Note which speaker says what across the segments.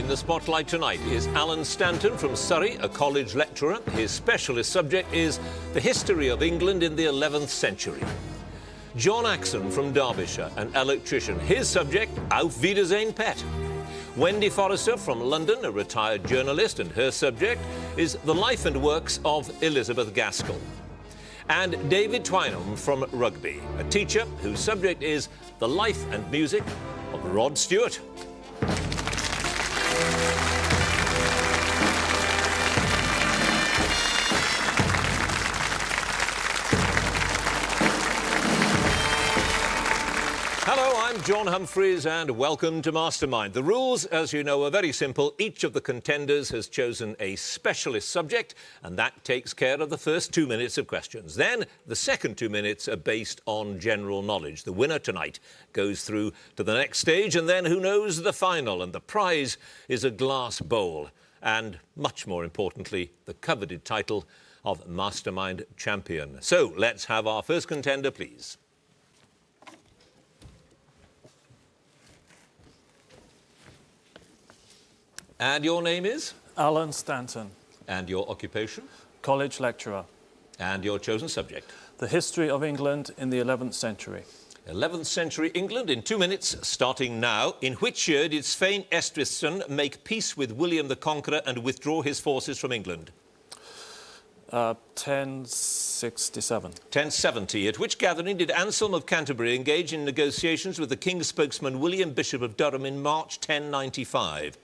Speaker 1: In the spotlight tonight is Alan Stanton from Surrey, a college lecturer. His specialist subject is the history of England in the 11th century. John Axon from Derbyshire, an electrician. His subject, Auf Wiedersehen, Pet. Wendy Forrester from London, a retired journalist, and her subject is the life and works of Elizabeth Gaskell. And David Twynham from Rugby, a teacher whose subject is the life and music of Rod Stewart. Hello, I'm John Humphreys and welcome to Mastermind. The rules, as you know, are very simple. Each of the contenders has chosen a specialist subject and that takes care of the first 2 minutes of questions. Then the second 2 minutes are based on general knowledge. The winner tonight goes through to the next stage and then who knows, the final. And the prize is a glass bowl and, much more importantly, the coveted title of Mastermind Champion. So let's have our first contender, please. And your name is?
Speaker 2: Alan Stanton.
Speaker 1: And your occupation?
Speaker 2: College lecturer.
Speaker 1: And your chosen subject?
Speaker 2: The history of England in the 11th century.
Speaker 1: 11th century England in 2 minutes, starting now. In which year did Svein Estrithson make peace with William the Conqueror and withdraw his forces from England?
Speaker 2: 1067.
Speaker 1: 1070. At which gathering did Anselm of Canterbury engage in negotiations with the King's spokesman William Bishop of Durham in March 1095?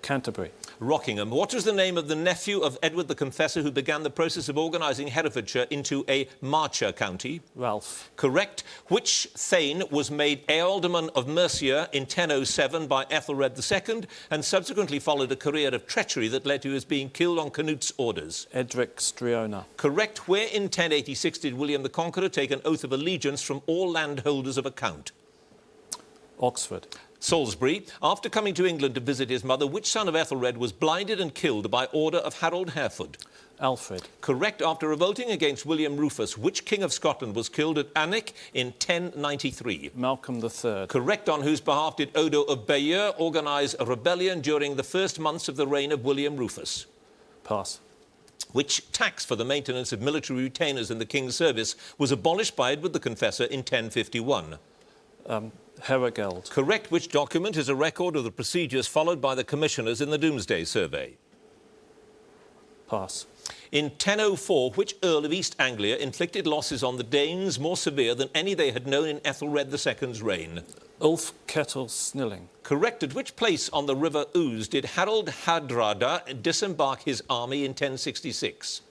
Speaker 2: Canterbury.
Speaker 1: Rockingham. What was the name of the nephew of Edward the Confessor who began the process of organising Herefordshire into a Marcher county?
Speaker 2: Ralph.
Speaker 1: Correct. Which Thane was made Ealdorman of Mercia in 1007 by Ethelred II and subsequently followed a career of treachery that led to his being killed on Canute's orders?
Speaker 2: Edric Striona.
Speaker 1: Correct. Where in 1086 did William the Conqueror take an oath of allegiance from all landholders of account?
Speaker 2: Oxford.
Speaker 1: Salisbury. After coming to England to visit his mother, which son of Ethelred was blinded and killed by order of Harold Hereford?
Speaker 2: Alfred.
Speaker 1: Correct. After revolting against William Rufus, which king of Scotland was killed at Alnwick in 1093?
Speaker 2: Malcolm III.
Speaker 1: Correct. On whose behalf did Odo of Bayeux organise a rebellion during the first months of the reign of William Rufus?
Speaker 2: Pass.
Speaker 1: Which tax for the maintenance of military retainers in the king's service was abolished by Edward the Confessor in 1051?
Speaker 2: Herregeld.
Speaker 1: Correct. Which document is a record of the procedures followed by the commissioners in the Domesday Survey?
Speaker 2: Pass.
Speaker 1: In 1004, which Earl of East Anglia inflicted losses on the Danes more severe than any they had known in Ethelred II's reign?
Speaker 2: Ulf Kettle Snilling.
Speaker 1: Correct. At which place on the River Ouse did Harold Hardrada disembark his army in 1066?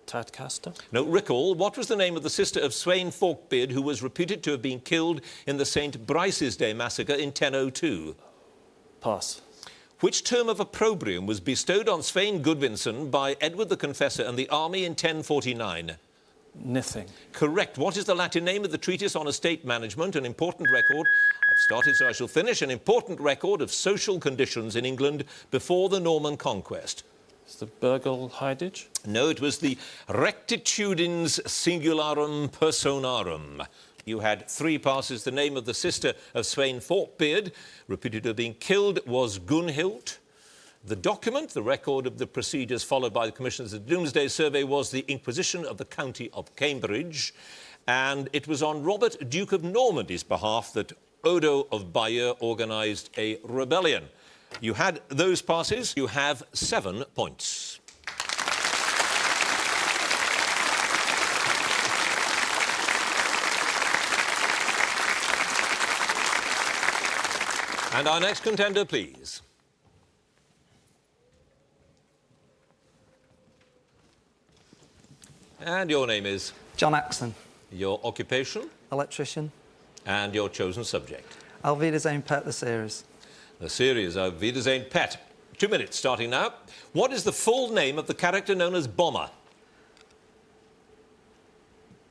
Speaker 2: Tadcaster.
Speaker 1: No, recall, what was the name of the sister of Sweyn Forkbeard who was reputed to have been killed in the St. Brice's Day massacre in 1002?
Speaker 2: Pass.
Speaker 1: Which term of opprobrium was bestowed on Svein Gudvinson by Edward the Confessor and the army in 1049?
Speaker 2: Nithing.
Speaker 1: Correct. What is the Latin name of the treatise on estate management? An important record. I've started, so I shall finish. An important record of social conditions in England before the Norman conquest.
Speaker 2: Is the Burgle Heidage?
Speaker 1: No, it was the Rectitudines Singularum Personarum. You had 3 passes. The name of the sister of Sweyn Forkbeard, reputed to have been killed, was Gunhild. The document, the record of the procedures followed by the commissioners of the Domesday Survey, was the Inquisition of the County of Cambridge. And it was on Robert, Duke of Normandy's behalf that Odo of Bayeux organised a rebellion. You had those passes. You have 7 points. And our next contender, please. And your name is?
Speaker 3: John Axon.
Speaker 1: Your occupation?
Speaker 3: Electrician.
Speaker 1: And your chosen subject?
Speaker 3: Auf Wiedersehen, Pet, the series.
Speaker 1: The series of Wiedersehen, Pet. 2 minutes starting now. What is the full name of the character known as Bomber?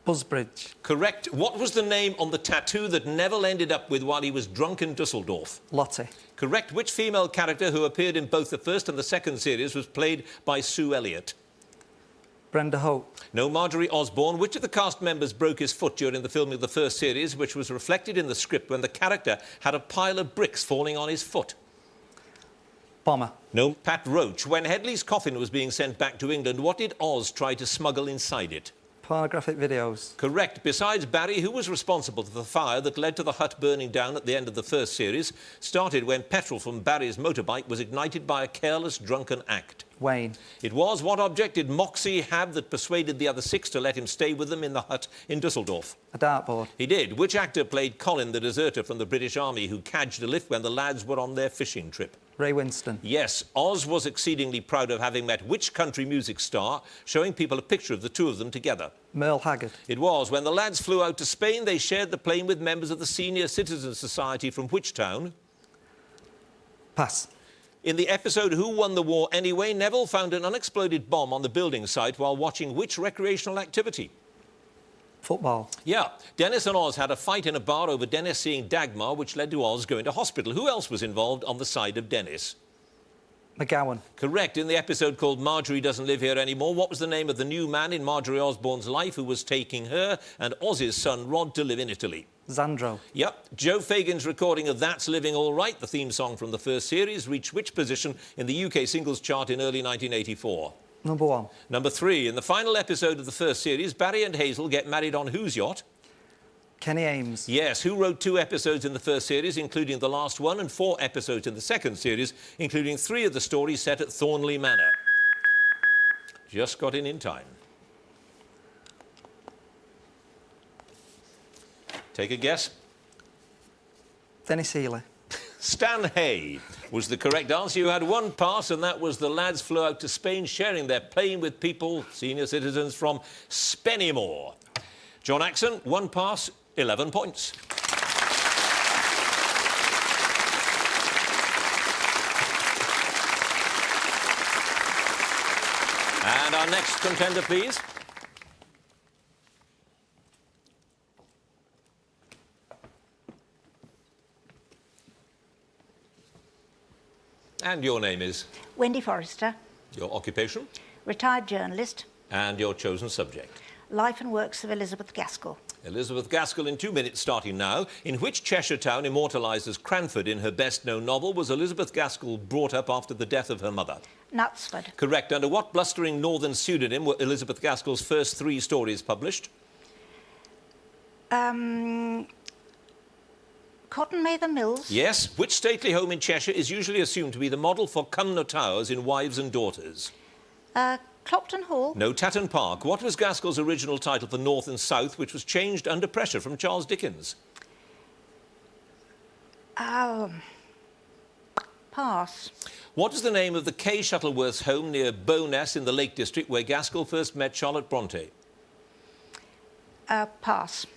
Speaker 3: Buzzbridge.
Speaker 1: Correct. What was the name on the tattoo that Neville ended up with while he was drunk in Dusseldorf?
Speaker 3: Lottie.
Speaker 1: Correct. Which female character who appeared in both the first and the second series was played by Sue Elliott?
Speaker 3: Brenda Hope.
Speaker 1: No Marjorie Osborne. Which of the cast members broke his foot during the filming of the first series, which was reflected in the script when the character had a pile of bricks falling on his foot?
Speaker 3: Bomber.
Speaker 1: No Pat Roach. When Headley's coffin was being sent back to England, what did Oz try to smuggle inside it?
Speaker 3: Pornographic videos.
Speaker 1: Correct. Besides Barry, who was responsible for the fire that led to the hut burning down at the end of the first series, started when petrol from Barry's motorbike was ignited by a careless, drunken act?
Speaker 3: Wayne.
Speaker 1: It was. What object did Moxie have that persuaded the other 6 to let him stay with them in the hut in Dusseldorf?
Speaker 3: A dartboard.
Speaker 1: He did. Which actor played Colin, the deserter from the British Army who cadged a lift when the lads were on their fishing trip?
Speaker 3: Ray Winston.
Speaker 1: Yes, Oz was exceedingly proud of having met which country music star, showing people a picture of the two of them together?
Speaker 3: Merle Haggard.
Speaker 1: It was. When the lads flew out to Spain, they shared the plane with members of the Senior Citizen Society from which town?
Speaker 3: Pass.
Speaker 1: In the episode Who Won the War Anyway, Neville found an unexploded bomb on the building site while watching which recreational activity?
Speaker 3: Football.
Speaker 1: Yeah, Dennis and Oz had a fight in a bar over Dennis seeing Dagmar, which led to Oz going to hospital. Who else was involved on the side of Dennis?
Speaker 3: McGowan.
Speaker 1: Correct. In the episode called Marjorie Doesn't Live Here Anymore, what was the name of the new man in Marjorie Osborne's life who was taking her and Oz's son Rod to live in Italy?
Speaker 3: Xandro.
Speaker 1: Yep. Joe Fagan's recording of That's Living All Right, the theme song from the first series, reached which position in the UK singles chart in early 1984?
Speaker 3: Number 1.
Speaker 1: Number 3. In the final episode of the first series, Barry and Hazel get married on whose yacht?
Speaker 3: Kenny Ames.
Speaker 1: Yes. Who wrote 2 episodes in the first series, including the last one, and 4 episodes in the second series, including 3 of the stories set at Thornley Manor? Just got in time. Take a guess.
Speaker 3: Dennis Healy.
Speaker 1: Stan Hay was the correct answer. You had 1 pass, and that was the lads flew out to Spain, sharing their plane with people, senior citizens from Spennymoor. John Axon, 1 pass, 11 points. And our next contender, please. And your name is?
Speaker 4: Wendy Forrester,
Speaker 1: Your occupation?
Speaker 4: retired journalist,
Speaker 1: And your chosen subject?
Speaker 4: life and works of Elizabeth Gaskell.
Speaker 1: Elizabeth Gaskell in 2 minutes starting now. In which Cheshire town, immortalised as Cranford in her best-known novel, was Elizabeth Gaskell brought up after the death of her mother?
Speaker 4: Knutsford.
Speaker 1: Correct. Under what blustering northern pseudonym were Elizabeth Gaskell's first 3 stories published?
Speaker 4: Cotton Mather Mills.
Speaker 1: Yes. Which stately home in Cheshire is usually assumed to be the model for Cumnor Towers in Wives and Daughters?
Speaker 4: Clopton Hall.
Speaker 1: No, Tatton Park. What was Gaskell's original title for North and South, which was changed under pressure from Charles Dickens?
Speaker 4: Pass.
Speaker 1: What is the name of the Kay Shuttleworth's home near Bowness in the Lake District where Gaskell first met Charlotte Bronte?
Speaker 4: Pass.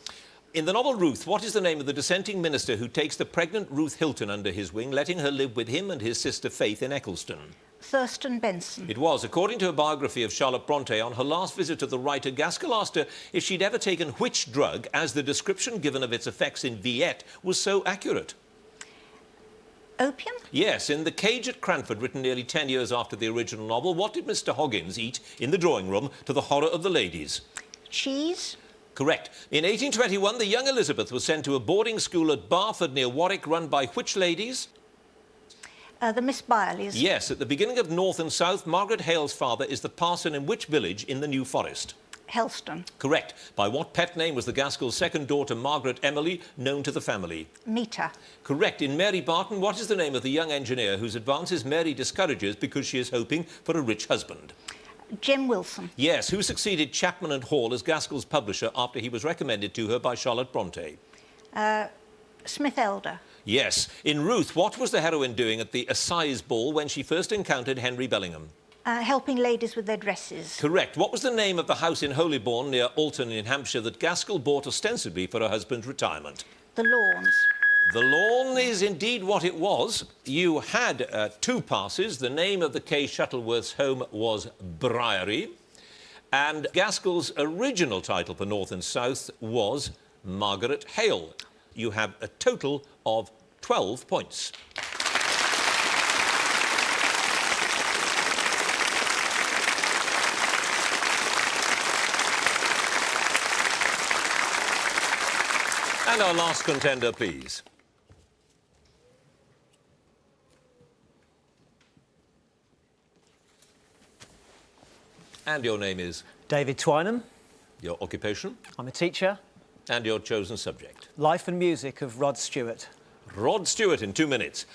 Speaker 1: In the novel Ruth, what is the name of the dissenting minister who takes the pregnant Ruth Hilton under his wing, letting her live with him and his sister Faith in Eccleston?
Speaker 4: Thurston Benson.
Speaker 1: It was. According to a biography of Charlotte Bronte, on her last visit to the writer, Gaskell asked her if she'd ever taken which drug, as the description given of its effects in Viet was so accurate.
Speaker 4: Opium.
Speaker 1: Yes, in The Cage at Cranford, written nearly 10 years after the original novel, what did Mr. Hoggins eat in the drawing room to the horror of the ladies?
Speaker 4: Cheese.
Speaker 1: Correct. In 1821, the young Elizabeth was sent to a boarding school at Barford near Warwick, run by which ladies?
Speaker 4: The Miss Byerleys.
Speaker 1: Yes, at the beginning of North and South, Margaret Hale's father is the parson in which village in the New Forest?
Speaker 4: Helston.
Speaker 1: Correct. By what pet name was the Gaskell's second daughter, Margaret Emily, known to the family?
Speaker 4: Meter.
Speaker 1: Correct. In Mary Barton, what is the name of the young engineer whose advances Mary discourages because she is hoping for a rich husband?
Speaker 4: Jim Wilson.
Speaker 1: Yes. Who succeeded Chapman and Hall as Gaskell's publisher after he was recommended to her by Charlotte Bronte?
Speaker 4: Smith Elder.
Speaker 1: Yes. In Ruth, what was the heroine doing at the assize ball when she first encountered Henry Bellingham?
Speaker 4: Helping ladies with their dresses.
Speaker 1: Correct. What was the name of the house in Holybourne near Alton in Hampshire that Gaskell bought ostensibly for her husband's retirement?
Speaker 4: The Lawns.
Speaker 1: The Lawn is indeed what it was. You had 2 passes. The name of the Kay Shuttleworth's home was Briery. And Gaskell's original title for North and South was Margaret Hale. You have a total of 12 points. And our last contender, please. And your name is?
Speaker 5: David Twynham.
Speaker 1: Your occupation?
Speaker 5: I'm a teacher.
Speaker 1: And your chosen subject?
Speaker 5: Life and music of Rod Stewart.
Speaker 1: Rod Stewart in 2 minutes.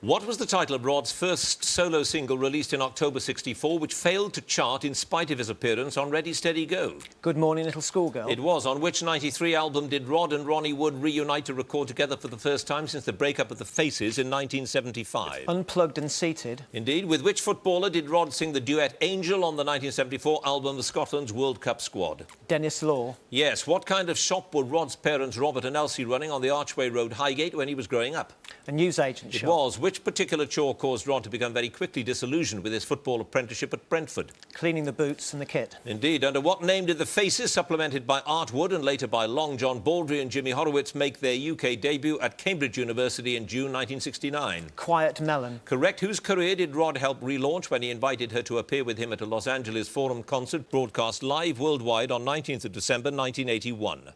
Speaker 1: What was the title of Rod's first solo single released in October '64, which failed to chart in spite of his appearance on Ready, Steady, Go?
Speaker 5: Good Morning Little Schoolgirl.
Speaker 1: It was. On which '93 album did Rod and Ronnie Wood reunite to record together for the first time since the breakup of the Faces in 1975?
Speaker 5: Unplugged and Seated.
Speaker 1: Indeed. With which footballer did Rod sing the duet Angel on the 1974 album of Scotland's World Cup squad?
Speaker 5: Dennis Law.
Speaker 1: Yes. What kind of shop were Rod's parents, Robert and Elsie, running on the Archway Road, Highgate, when he was growing up?
Speaker 5: A newsagent
Speaker 1: It
Speaker 5: shop.
Speaker 1: was. Which particular chore caused Rod to become very quickly disillusioned with his football apprenticeship at Brentford?
Speaker 5: Cleaning the boots and the kit.
Speaker 1: Indeed. Under what name did the Faces, supplemented by Art Wood and later by Long John Baldry and Jimmy Horowitz, make their UK debut at Cambridge University in June 1969?
Speaker 5: Quiet Melon.
Speaker 1: Correct. Whose career did Rod help relaunch when he invited her to appear with him at a Los Angeles Forum concert broadcast live worldwide on 19th of December 1981?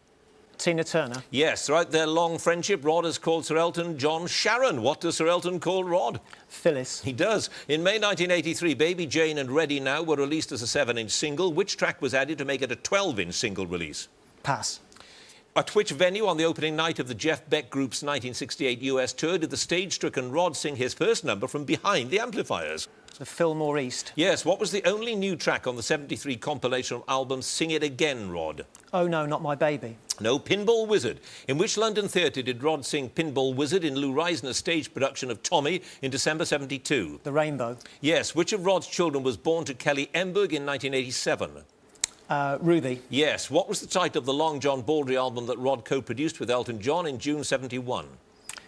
Speaker 5: Tina Turner.
Speaker 1: Yes, throughout their long friendship, Rod has called Sir Elton John Sharon. What does Sir Elton call Rod?
Speaker 5: Phyllis.
Speaker 1: He does. In May 1983, Baby Jane and Ready Now were released as a 7-inch single. Which track was added to make it a 12-inch single release?
Speaker 5: Pass.
Speaker 1: At which venue on the opening night of the Jeff Beck Group's 1968 US tour did the stage-stricken Rod sing his first number from behind the amplifiers?
Speaker 5: The Fillmore East.
Speaker 1: Yes, what was the only new track on the '73 compilation album Sing It Again, Rod?
Speaker 5: Oh No, Not My Baby.
Speaker 1: No, Pinball Wizard. In which London theatre did Rod sing Pinball Wizard in Lou Reisner's stage production of Tommy in December '72?
Speaker 5: The Rainbow.
Speaker 1: Yes, which of Rod's children was born to Kelly Emberg in 1987?
Speaker 5: Ruby.
Speaker 1: Yes, what was the title of the Long John Baldry album that Rod co-produced with Elton John in June '71?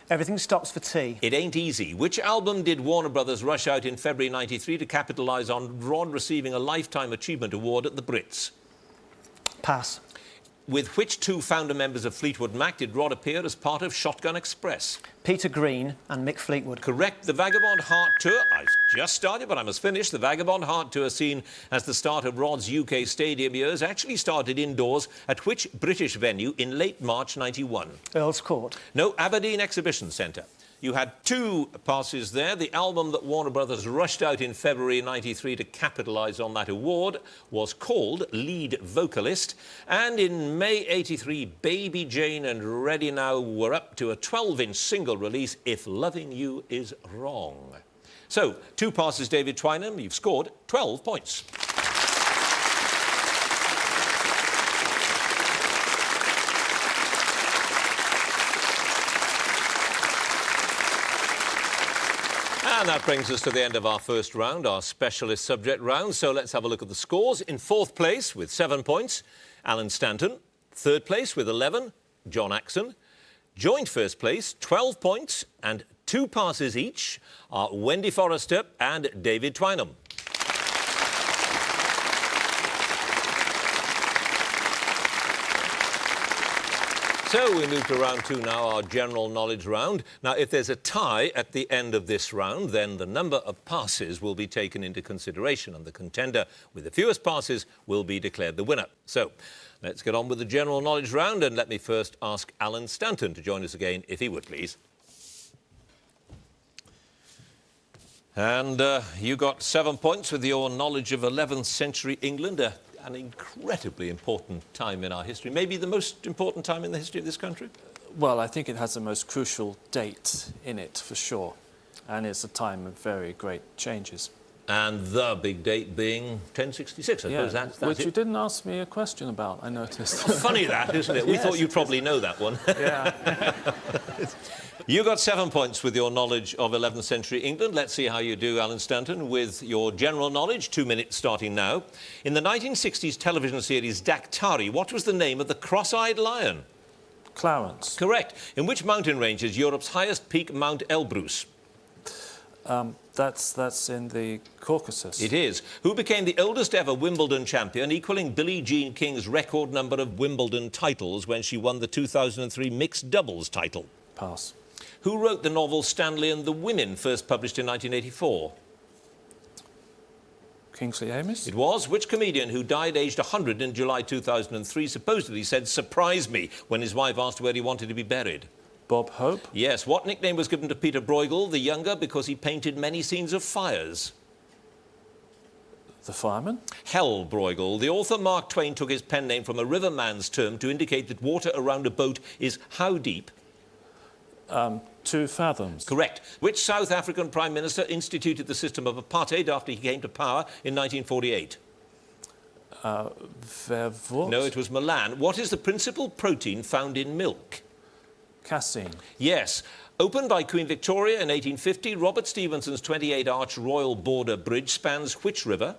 Speaker 5: Everything Stops for Tea.
Speaker 1: It Ain't Easy. Which album did Warner Brothers rush out in February '93 to capitalise on Rod receiving a Lifetime Achievement Award at the Brits?
Speaker 5: Pass.
Speaker 1: With which two founder members of Fleetwood Mac did Rod appear as part of Shotgun Express?
Speaker 5: Peter Green and Mick Fleetwood.
Speaker 1: Correct. The Vagabond Heart Tour. I've just started, but I must finish. The Vagabond Heart Tour, seen as the start of Rod's UK stadium years, actually started indoors at which British venue in late March '91?
Speaker 5: Earl's Court.
Speaker 1: No, Aberdeen Exhibition Centre. You had two passes there. The album that Warner Brothers rushed out in February '93 to capitalise on that award was called Lead Vocalist. And in May '83, Baby Jane and Ready Now were up to a 12-inch single release, If Loving You Is Wrong. So, two passes, David Twynham. You've scored 12 points. And that brings us to the end of our first round, our specialist subject round. So let's have a look at the scores. In fourth place with 7 points, Alan Stanton. Third place with 11, John Axon. Joint first place, 12 points and 2 passes each are Wendy Forrester and David Twynham. So we move to round 2 now, our general knowledge round. Now, if there's a tie at the end of this round, then the number of passes will be taken into consideration, and the contender with the fewest passes will be declared the winner. So let's get on with the general knowledge round, and let me first ask Alan Stanton to join us again, if he would, please. And you got 7 points with your knowledge of 11th century England, an incredibly important time in our history, maybe the most important time in the history of this country?
Speaker 2: Well, I think it has the most crucial date in it, for sure. And it's a time of very great changes.
Speaker 1: And the big date being 1066, I suppose that's
Speaker 2: which
Speaker 1: it.
Speaker 2: you didn't ask me a question about, I noticed.
Speaker 1: Funny that, isn't it? We thought you'd probably know that one.
Speaker 2: Yeah.
Speaker 1: You got 7 points with your knowledge of 11th century England. Let's see how you do, Alan Stanton, with your general knowledge. 2 minutes starting now. In the 1960s television series Daktari, what was the name of the cross-eyed lion?
Speaker 2: Clarence.
Speaker 1: Correct. In which mountain range is Europe's highest peak Mount Elbrus?
Speaker 2: That's in the Caucasus.
Speaker 1: It is. Who became the oldest ever Wimbledon champion, equalling Billie Jean King's record number of Wimbledon titles when she won the 2003 mixed doubles title?
Speaker 2: Pass.
Speaker 1: Who wrote the novel Stanley and the Women, first published in 1984?
Speaker 2: Kingsley Amis?
Speaker 1: It was. Which comedian who died aged 100 in July 2003 supposedly said, "Surprise me," when his wife asked where he wanted to be buried?
Speaker 2: Bob Hope?
Speaker 1: Yes. What nickname was given to Peter Bruegel the younger because he painted many scenes of fires?
Speaker 2: The Fireman?
Speaker 1: Hell Bruegel. The author Mark Twain took his pen name from a riverman's term to indicate that water around a boat is how deep?
Speaker 2: 2 fathoms.
Speaker 1: Correct. Which South African Prime Minister instituted the system of apartheid after he came to power in 1948?
Speaker 2: Verwoerd?
Speaker 1: No, it was Milan. What is the principal protein found in milk?
Speaker 2: Casein.
Speaker 1: Yes. Opened by Queen Victoria in 1850, Robert Stevenson's 28-arch Royal Border Bridge spans which river?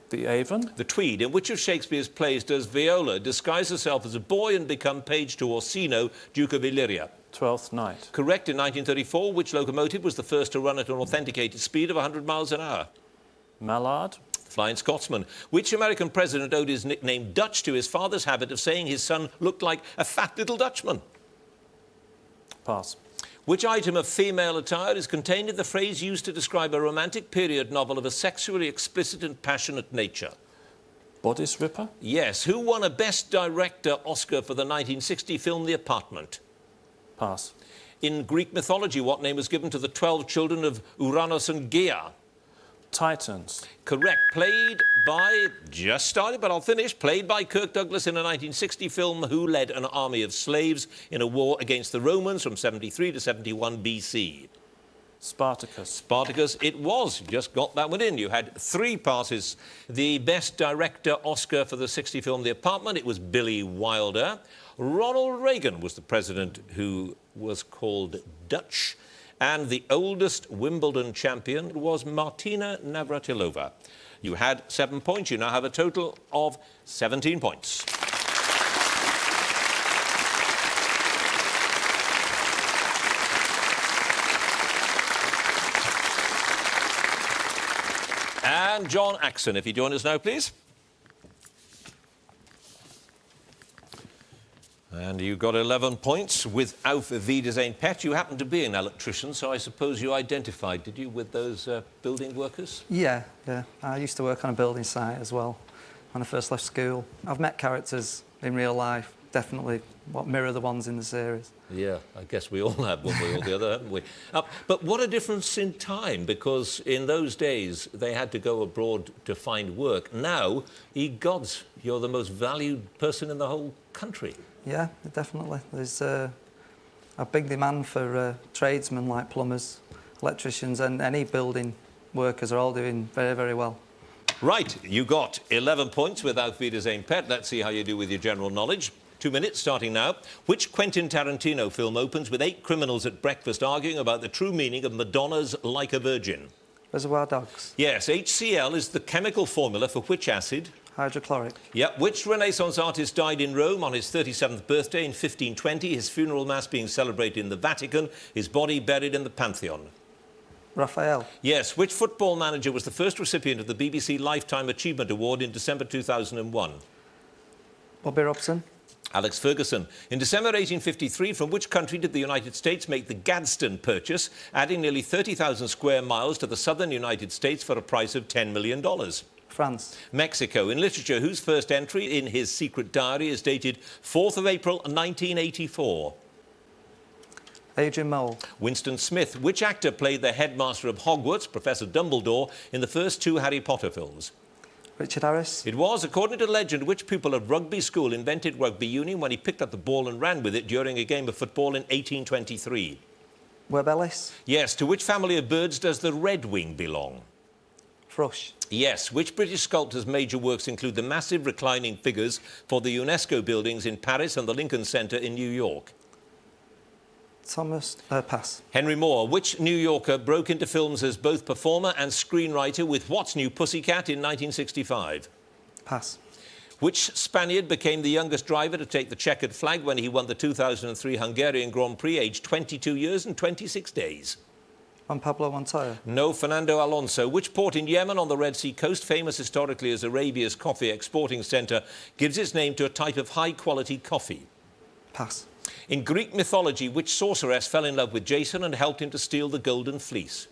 Speaker 2: The Avon?
Speaker 1: The Tweed. In which of Shakespeare's plays does Viola disguise herself as a boy and become page to Orsino, Duke of Illyria?
Speaker 2: Twelfth Night.
Speaker 1: Correct. In 1934, which locomotive was the first to run at an authenticated speed of 100 miles an hour?
Speaker 2: Mallard?
Speaker 1: Flying Scotsman. Which American president owed his nickname Dutch to his father's habit of saying his son looked like a fat little Dutchman?
Speaker 2: Pass.
Speaker 1: Which item of female attire is contained in the phrase used to describe a romantic period novel of a sexually explicit and passionate nature?
Speaker 2: Bodice Ripper?
Speaker 1: Yes. Who won a Best Director Oscar for the 1960 film The Apartment?
Speaker 2: Pass.
Speaker 1: In Greek mythology, what name was given to the 12 children of Uranus and Gaia?
Speaker 2: Titans.
Speaker 1: Correct. Played by, just started, but I'll finish, played by Kirk Douglas in a 1960 film who led an army of slaves in a war against the Romans from 73 to 71 BC.
Speaker 2: Spartacus.
Speaker 1: Spartacus, it was. You just got that one in. You had 3 passes. The Best Director Oscar for the 60 film The Apartment, it was Billy Wilder. Ronald Reagan was the president who was called Dutch. And the oldest Wimbledon champion was Martina Navratilova. You had 7 points. You now have a total of 17 points. And John Axon, if you join us now, please. And you got 11 points with Auf Wiedersehen Pet. You happen to be an electrician, so I suppose you identified, did you, with those building workers?
Speaker 3: Yeah. I used to work on a building site as well when I first left school. I've met characters in real life, definitely what mirror the ones in the series.
Speaker 1: Yeah, I guess we all have one way or the other, haven't we? But what a difference in time, because in those days they had to go abroad to find work. Now, ye gods, you're the most valued person in the whole country.
Speaker 3: Yeah, definitely. There's a big demand for tradesmen like plumbers, electricians, and any building workers are all doing very, very well.
Speaker 1: Right, you got 11 points with Auf Wiedersehen Pet. Let's see how you do with your general knowledge. 2 minutes starting now. Which Quentin Tarantino film opens with 8 criminals at breakfast arguing about the true meaning of Madonna's Like a Virgin?
Speaker 3: Reservoir Dogs.
Speaker 1: Yes, HCl is the chemical formula for which acid?
Speaker 3: Hydrochloric.
Speaker 1: Yep. Which Renaissance artist died in Rome on his 37th birthday in 1520? His funeral mass being celebrated in the Vatican, his body buried in the Pantheon.
Speaker 3: Raphael.
Speaker 1: Yes. Which football manager was the first recipient of the BBC Lifetime Achievement Award in December 2001?
Speaker 3: Bobby Robson.
Speaker 1: Alex Ferguson. In December 1853, from which country did the United States make the Gadsden Purchase, adding nearly 30,000 square miles to the southern United States for a price of $10 million?
Speaker 3: France.
Speaker 1: Mexico. In literature, whose first entry in his secret diary is dated 4th of April 1984?
Speaker 3: Adrian Mole.
Speaker 1: Winston Smith. Which actor played the headmaster of Hogwarts, Professor Dumbledore, in the first 2 Harry Potter films?
Speaker 3: Richard Harris.
Speaker 1: It was, according to legend, which pupil of rugby school invented rugby union when he picked up the ball and ran with it during a game of football in 1823?
Speaker 3: Webb Ellis.
Speaker 1: Yes. To which family of birds does the redwing belong?
Speaker 3: Thrush.
Speaker 1: Yes. Which British sculptor's major works include the massive reclining figures for the UNESCO buildings in Paris and the Lincoln Center in New York?
Speaker 3: Pass.
Speaker 1: Henry Moore. Which New Yorker broke into films as both performer and screenwriter with What's New Pussycat in 1965?
Speaker 3: Pass.
Speaker 1: Which Spaniard became the youngest driver to take the checkered flag when he won the 2003 Hungarian Grand Prix, aged 22 years and 26 days?
Speaker 3: Juan Pablo Montoya.
Speaker 1: No, Fernando Alonso. Which port in Yemen on the Red Sea coast, famous historically as Arabia's coffee exporting centre, gives its name to a type of high-quality coffee?
Speaker 3: Pass.
Speaker 1: In Greek mythology, which sorceress fell in love with Jason and helped him to steal the golden fleece?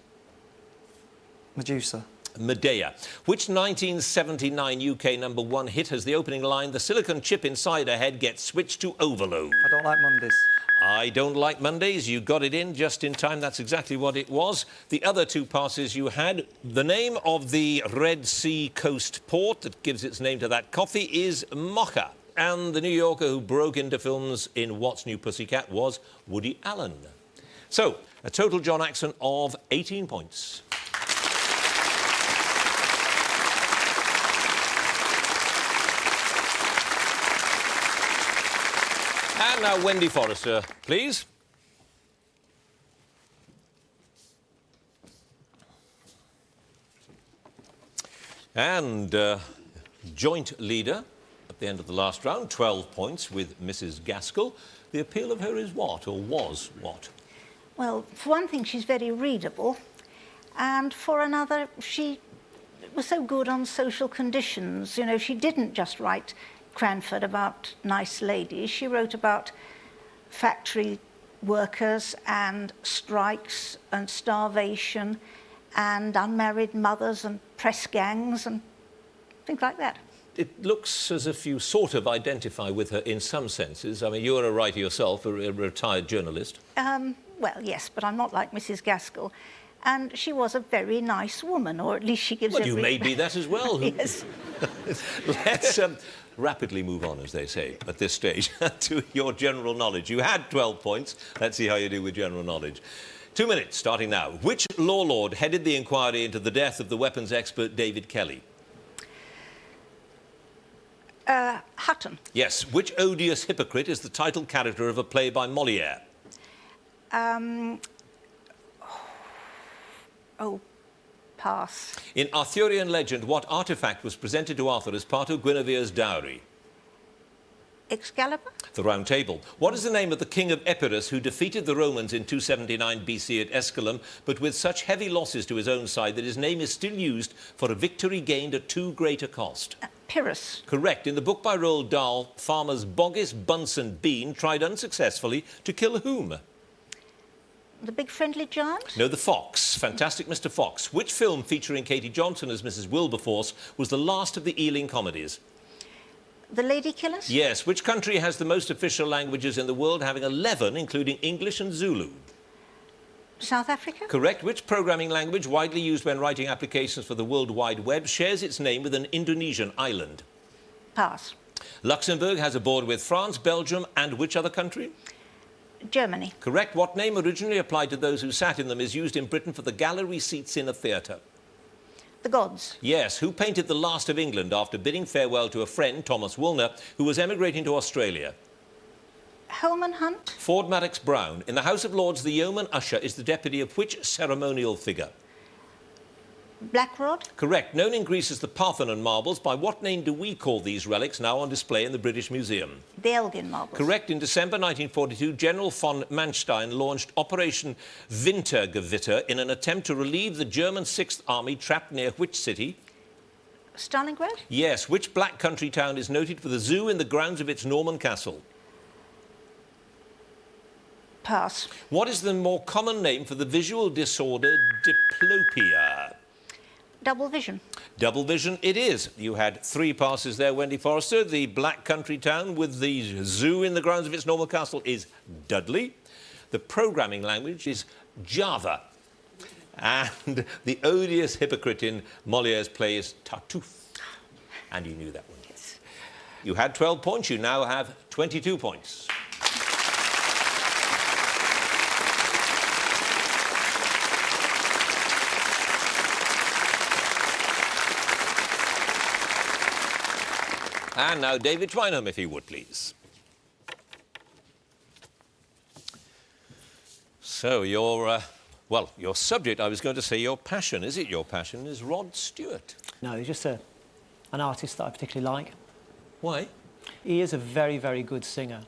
Speaker 3: Medusa.
Speaker 1: Medea. Which 1979 UK #1 hit has the opening line, "The silicon chip inside her head gets switched to overload"?
Speaker 3: I don't like Mondays.
Speaker 1: I don't like Mondays. You got it in just in time. That's exactly what it was. The other two passes you had, the name of the Red Sea coast port that gives its name to that coffee is Mocha. And the New Yorker who broke into films in What's New Pussycat was Woody Allen. So, a total, John Axon, of 18 points. And now Wendy Forrester, please. And joint leader at the end of the last round, 12 points with Mrs. Gaskell. The appeal of her is what, or was what?
Speaker 4: Well, for one thing, she's very readable. And for another, she was so good on social conditions. You know, she didn't just write Cranford about nice ladies. She wrote about factory workers and strikes and starvation and unmarried mothers and press gangs and things like that.
Speaker 1: It looks as if you sort of identify with her in some senses. I mean, you're a writer yourself, a retired journalist.
Speaker 4: Well, yes, but I'm not like Mrs. Gaskell. And she was a very nice woman, or at least she gives
Speaker 1: Well,
Speaker 4: every...
Speaker 1: you may be that as well.
Speaker 4: Yes.
Speaker 1: Let's rapidly move on, as they say, at this stage, to your general knowledge. You had 12 points. Let's see how you do with general knowledge. 2 minutes, starting now. Which law lord headed the inquiry into the death of the weapons expert David Kelly?
Speaker 4: Hutton.
Speaker 1: Yes. Which odious hypocrite is the title character of a play by Molière?
Speaker 4: Oh, pass.
Speaker 1: In Arthurian legend, what artifact was presented to Arthur as part of Guinevere's dowry?
Speaker 4: Excalibur?
Speaker 1: The Round Table. What is the name of the king of Epirus who defeated the Romans in 279 BC at Escalum, but with such heavy losses to his own side that his name is still used for a victory gained at too great a cost?
Speaker 4: Pyrrhus.
Speaker 1: Correct. In the book by Roald Dahl, farmers Boggis, Bunsen, Bean tried unsuccessfully to kill whom?
Speaker 4: The Big Friendly Giant?
Speaker 1: No, the Fox. Fantastic Mr. Fox. Which film featuring Katie Johnson as Mrs. Wilberforce was the last of the Ealing comedies?
Speaker 4: The Lady Killers?
Speaker 1: Yes. Which country has the most official languages in the world, having 11, including English and Zulu?
Speaker 4: South Africa?
Speaker 1: Correct. Which programming language, widely used when writing applications for the World Wide Web, shares its name with an Indonesian island?
Speaker 4: Pass.
Speaker 1: Luxembourg has a border with France, Belgium, and which other country?
Speaker 4: Germany.
Speaker 1: Correct. What name originally applied to those who sat in them is used in Britain for the gallery seats in a theatre?
Speaker 4: The Gods.
Speaker 1: Yes. Who painted The Last of England after bidding farewell to a friend, Thomas Woolner, who was emigrating to Australia?
Speaker 4: Holman Hunt.
Speaker 1: Ford Madox Brown. In the House of Lords, the yeoman usher is the deputy of which ceremonial figure?
Speaker 4: Blackrod.
Speaker 1: Correct. Known in Greece as the Parthenon marbles, by what name do we call these relics now on display in the British Museum?
Speaker 4: The Elgin Marbles.
Speaker 1: Correct. In December 1942, General von Manstein launched Operation Wintergewitter in an attempt to relieve the German 6th Army trapped near which city?
Speaker 4: Stalingrad.
Speaker 1: Yes. Which black country town is noted for the zoo in the grounds of its Norman castle?
Speaker 4: Pass.
Speaker 1: What is the more common name for the visual disorder diplopia?
Speaker 4: Double vision.
Speaker 1: Double vision it is. You had 3 passes there, Wendy Forrester. The black country town with the zoo in the grounds of its normal castle is Dudley. The programming language is Java. And the odious hypocrite in Molière's play is Tartuffe. And you knew that one.
Speaker 4: Yes.
Speaker 1: You had 12 points. You now have 22 points. And now David Twynham, if he would, please. So your subject, I was going to say your passion. Is it your passion? Is Rod Stewart?
Speaker 5: No, he's just an artist that I particularly like.
Speaker 1: Why?
Speaker 5: He is a very, very good singer.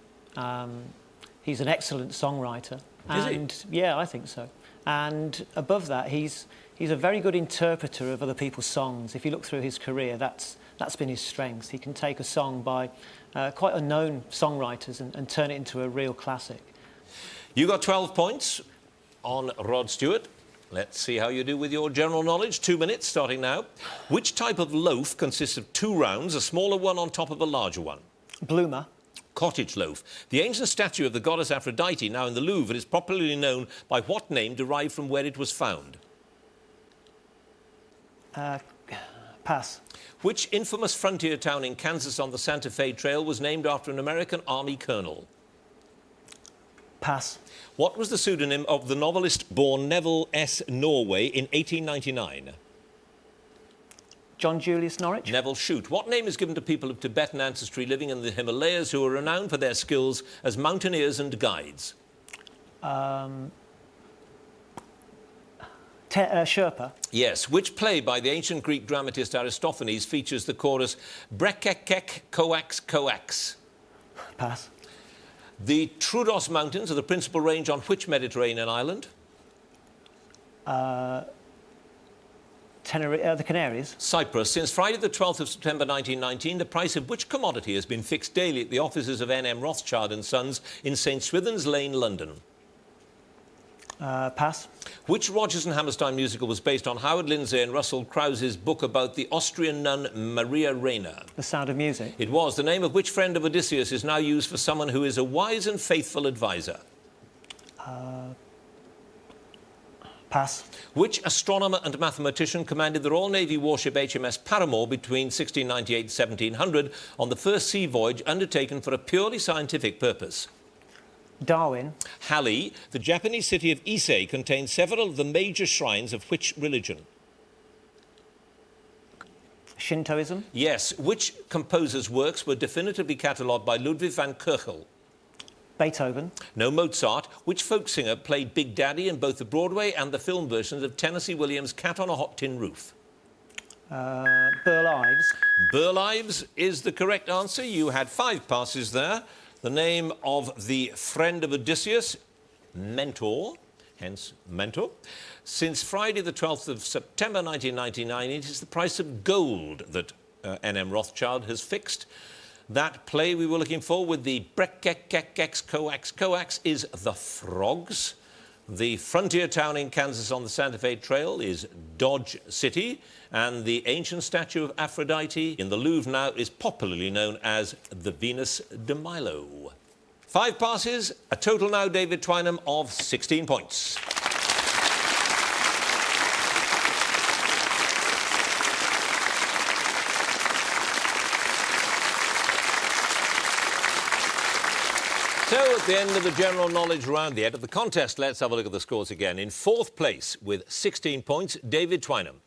Speaker 5: He's an excellent songwriter.
Speaker 1: Is he?
Speaker 5: And yeah, I think so. And above that, he's a very good interpreter of other people's songs. If you look through his career, that's been his strength. He can take a song by quite unknown songwriters and turn it into a real classic.
Speaker 1: You got 12 points on Rod Stewart. Let's see how you do with your general knowledge. 2 minutes, starting now. Which type of loaf consists of 2 rounds, a smaller one on top of a larger one?
Speaker 5: Bloomer.
Speaker 1: Cottage loaf. The ancient statue of the goddess Aphrodite, now in the Louvre, is popularly known by what name derived from where it was found?
Speaker 5: Pass.
Speaker 1: Which infamous frontier town in Kansas on the Santa Fe Trail was named after an American Army colonel?
Speaker 5: Pass.
Speaker 1: What was the pseudonym of the novelist born Neville S. Norway in 1899?
Speaker 5: John Julius Norwich.
Speaker 1: Neville Shute. What name is given to people of Tibetan ancestry living in the Himalayas who are renowned for their skills as mountaineers and guides?
Speaker 5: Sherpa.
Speaker 1: Yes. Which play by the ancient Greek dramatist Aristophanes features the chorus Brekekek Coax Coax?
Speaker 5: Pass.
Speaker 1: The Troodos Mountains are the principal range on which Mediterranean island?
Speaker 5: The Canaries.
Speaker 1: Cyprus. Since Friday the 12th of September 1919, the price of which commodity has been fixed daily at the offices of N.M. Rothschild and Sons in St Swithin's Lane, London?
Speaker 5: Pass.
Speaker 1: Which Rodgers and Hammerstein musical was based on Howard Lindsay and Russell Krause's book about the Austrian nun Maria Reina?
Speaker 5: The Sound of Music.
Speaker 1: It was. The name of which friend of Odysseus is now used for someone who is a wise and faithful advisor?
Speaker 5: Pass.
Speaker 1: Which astronomer and mathematician commanded the Royal Navy warship HMS Paramore between 1698 and 1700 on the first sea voyage undertaken for a purely scientific purpose?
Speaker 5: Darwin.
Speaker 1: Halley. The Japanese city of Ise contains several of the major shrines of which religion?
Speaker 5: Shintoism.
Speaker 1: Yes. Which composer's works were definitively catalogued by Ludwig van Köchel?
Speaker 5: Beethoven.
Speaker 1: No. Mozart. Which folk singer played Big Daddy in both the Broadway and the film versions of Tennessee Williams' Cat on a Hot Tin Roof?
Speaker 5: Burl Ives.
Speaker 1: Burl Ives is the correct answer. You had 5 passes there. The name of the friend of Odysseus, Mentor, hence Mentor. Since Friday the 12th of September 1999, it is the price of gold that N.M. Rothschild has fixed. That play we were looking for with the Brekekekeks Coax Coax is The Frogs. The frontier town in Kansas on the Santa Fe Trail is Dodge City, and the ancient statue of Aphrodite in the Louvre now is popularly known as the Venus de Milo. 5 passes, a total now, David Twynham, of 16 points. So, at the end of the general knowledge round, the end of the contest, let's have a look at the scores again. In 4th place, with 16 points, David Twynham.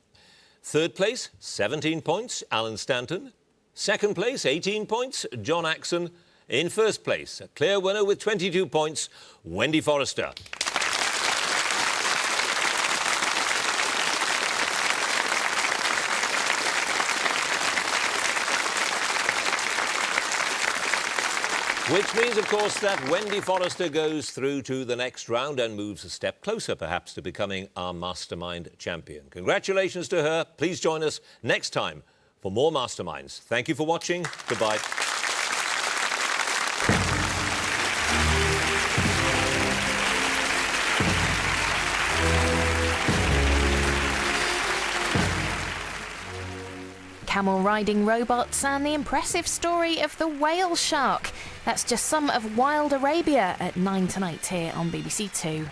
Speaker 1: 3rd place, 17 points, Alan Stanton. 2nd place, 18 points, John Axon. In 1st place, a clear winner with 22 points, Wendy Forrester. Which means, of course, that Wendy Forrester goes through to the next round and moves a step closer, perhaps, to becoming our Mastermind champion. Congratulations to her. Please join us next time for more Masterminds. Thank you for watching. Goodbye.
Speaker 6: Camel riding robots and the impressive story of the whale shark. That's just some of Wild Arabia at 9 tonight here on BBC Two.